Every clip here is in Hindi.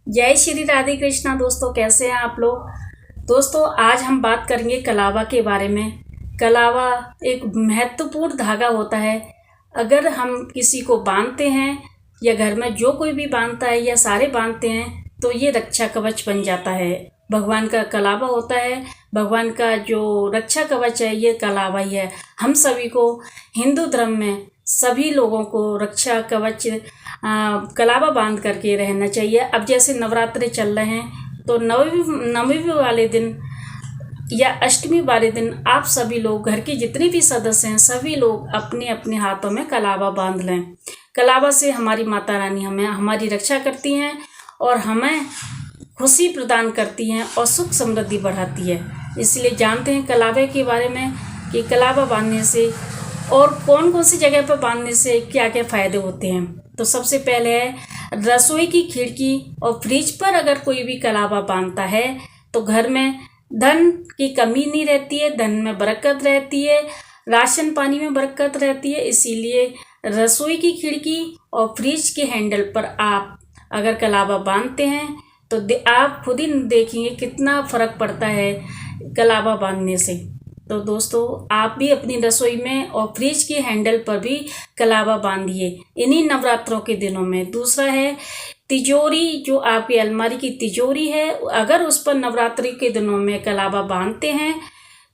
जय श्री राधे कृष्णा। दोस्तों, कैसे हैं आप लोग। दोस्तों, आज हम बात करेंगे कलावा के बारे में। कलावा एक महत्वपूर्ण धागा होता है। अगर हम किसी को बांधते हैं या घर में जो कोई भी बांधता है या सारे बांधते हैं तो ये रक्षा कवच बन जाता है। भगवान का कलावा होता है। भगवान का जो रक्षा कवच है ये कलावा ही है। हम सभी को हिंदू धर्म में सभी लोगों को रक्षा कवच कलावा बांध करके रहना चाहिए। अब जैसे नवरात्रे चल रहे हैं तो नवमी वाले दिन या अष्टमी वाले दिन आप सभी लोग, घर के जितने भी सदस्य हैं, सभी लोग अपने अपने हाथों में कलावा बांध लें। कलावा से हमारी माता रानी हमारी रक्षा करती हैं और हमें खुशी प्रदान करती हैं और सुख समृद्धि बढ़ाती है। इसलिए जानते हैं कलावे के बारे में कि कलावा बांधने से और कौन कौन सी जगह पर बांधने से क्या क्या फ़ायदे होते हैं। तो सबसे पहले है रसोई की खिड़की और फ्रिज पर अगर कोई भी कलावा बांधता है तो घर में धन की कमी नहीं रहती है, धन में बरकत रहती है, राशन पानी में बरकत रहती है। इसीलिए रसोई की खिड़की और फ्रिज के हैंडल पर आप अगर कलावा बांधते हैं तो आप खुद ही देखेंगे कितना फ़र्क पड़ता है कलावा बांधने से। तो दोस्तों, आप भी अपनी रसोई में और फ्रिज के हैंडल पर भी कलावा बांधिए इन्हीं नवरात्रों के दिनों में। दूसरा है तिजोरी, जो आपकी अलमारी की तिजोरी है, अगर उस पर नवरात्रि के दिनों में कलावा बांधते हैं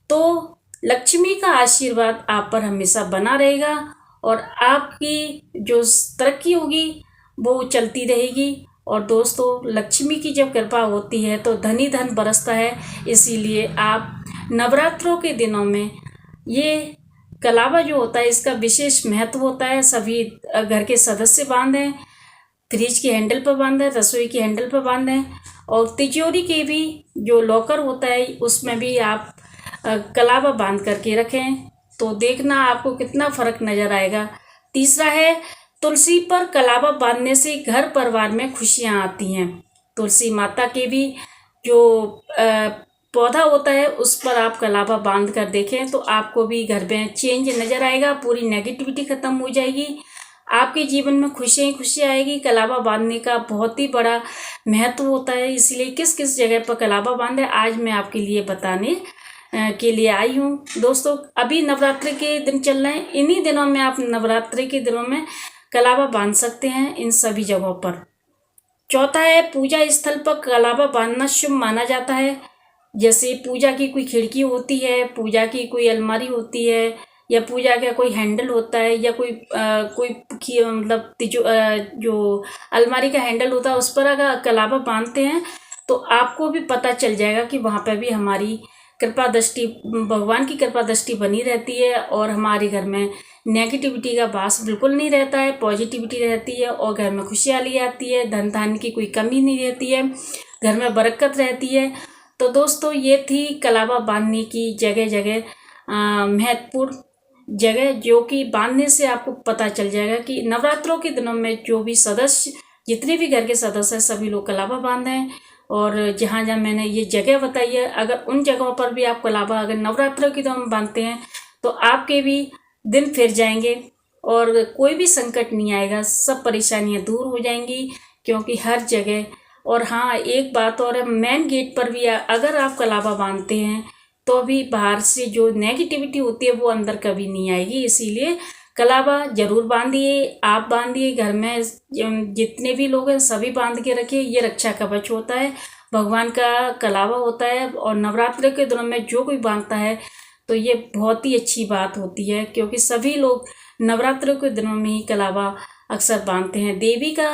तो लक्ष्मी का आशीर्वाद आप पर हमेशा बना रहेगा और आपकी जो तरक्की होगी वो चलती रहेगी। और दोस्तों, लक्ष्मी की जब कृपा होती है तो धन ही धन बरसता है। इसीलिए आप नवरात्रों के दिनों में ये कलावा जो होता है इसका विशेष महत्व होता है। सभी घर के सदस्य बांधें, फ्रिज के हैंडल पर बांधें, रसोई के हैंडल पर बांधें और तिजोरी के भी जो लॉकर होता है उसमें भी आप कलावा बांध करके रखें तो देखना आपको कितना फ़र्क नज़र आएगा। तीसरा है तुलसी पर कलावा बांधने से घर परिवार में खुशियाँ आती हैं। तुलसी माता के भी जो पौधा होता है उस पर आप कलावा बांध कर देखें तो आपको भी घर में चेंज नज़र आएगा, पूरी नेगेटिविटी ख़त्म हो जाएगी, आपके जीवन में खुशी आएगी। कलावा बांधने का बहुत ही बड़ा महत्व होता है। इसलिए किस किस जगह पर कलावा बांधे आज मैं आपके लिए बताने के लिए आई हूँ। दोस्तों, अभी नवरात्रि के दिन चल रहे हैं, इन्हीं दिनों में आप नवरात्रि के दिनों में कलावा बांध सकते हैं इन सभी जगहों पर। चौथा है पूजा स्थल पर कलावा बांधना शुभ माना जाता है। जैसे पूजा की कोई खिड़की होती है, पूजा की कोई अलमारी होती है या पूजा का कोई हैंडल होता है या कोई मतलब जो अलमारी का हैंडल होता है उस पर अगर कलावा बांधते हैं तो आपको भी पता चल जाएगा कि वहाँ पर भी हमारी कृपा दृष्टि, भगवान की कृपा दृष्टि बनी रहती है और हमारे घर में नेगेटिविटी का वास बिल्कुल नहीं रहता है, पॉजिटिविटी रहती है और घर में खुशहाली आती है, धन धान्य की कोई कमी नहीं रहती है, घर में बरकत रहती है। तो दोस्तों, ये थी कलावा बांधने की जगह जगह महत्वपूर्ण जगह, जो कि बांधने से आपको पता चल जाएगा कि नवरात्रों के दिनों में जो भी सदस्य, जितने भी घर के सदस्य हैं, सभी लोग कलावा बांधें। और जहाँ जहाँ मैंने ये जगह बताई है, अगर उन जगहों पर भी आप कलावा अगर नवरात्रों के दिनों में बांधते हैं तो आपके भी दिन फिर जाएंगे और कोई भी संकट नहीं आएगा, सब परेशानियाँ दूर हो जाएंगी। क्योंकि हर जगह, और हाँ एक बात और है, मेन गेट पर भी अगर आप कलावा बांधते हैं तो भी बाहर से जो नेगेटिविटी होती है वो अंदर कभी नहीं आएगी। इसीलिए कलावा जरूर बांधिए, आप बांधिए, घर में जितने भी लोग हैं सभी बांध के रखिए। ये रक्षा कवच होता है, भगवान का कलावा होता है। और नवरात्र के दिनों में जो कोई बांधता है तो ये बहुत ही अच्छी बात होती है, क्योंकि सभी लोग नवरात्रों के दिनों में ही कलावा अक्सर बांधते हैं। देवी का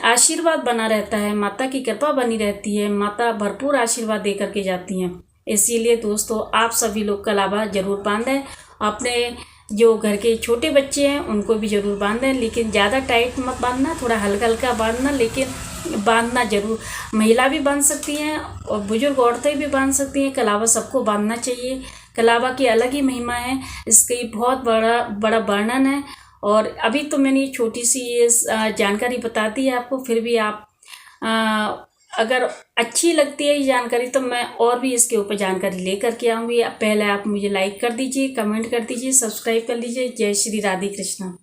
आशीर्वाद बना रहता है, माता की कृपा बनी रहती है, माता भरपूर आशीर्वाद दे करके जाती हैं। इसीलिए दोस्तों, आप सभी लोग कलावा जरूर बांधें। अपने जो घर के छोटे बच्चे हैं उनको भी ज़रूर बांधें, लेकिन ज़्यादा टाइट मत बांधना, थोड़ा हल्का हल्का बांधना, लेकिन बांधना ज़रूर। महिला भी बांध सकती हैं और बुजुर्ग औरतें भी बांध सकती हैं। कलावा सबको बांधना चाहिए। कलावा की अलग ही महिमा है, इसकी बहुत बड़ा वर्णन है। और अभी तो मैंने ये छोटी सी ये जानकारी बता दी है आपको, फिर भी आप अगर अच्छी लगती है ये जानकारी तो मैं और भी इसके ऊपर जानकारी लेकर के आऊँगी। पहले आप मुझे लाइक कर दीजिए, कमेंट कर दीजिए, सब्सक्राइब कर लीजिए। जय श्री राधे कृष्णा।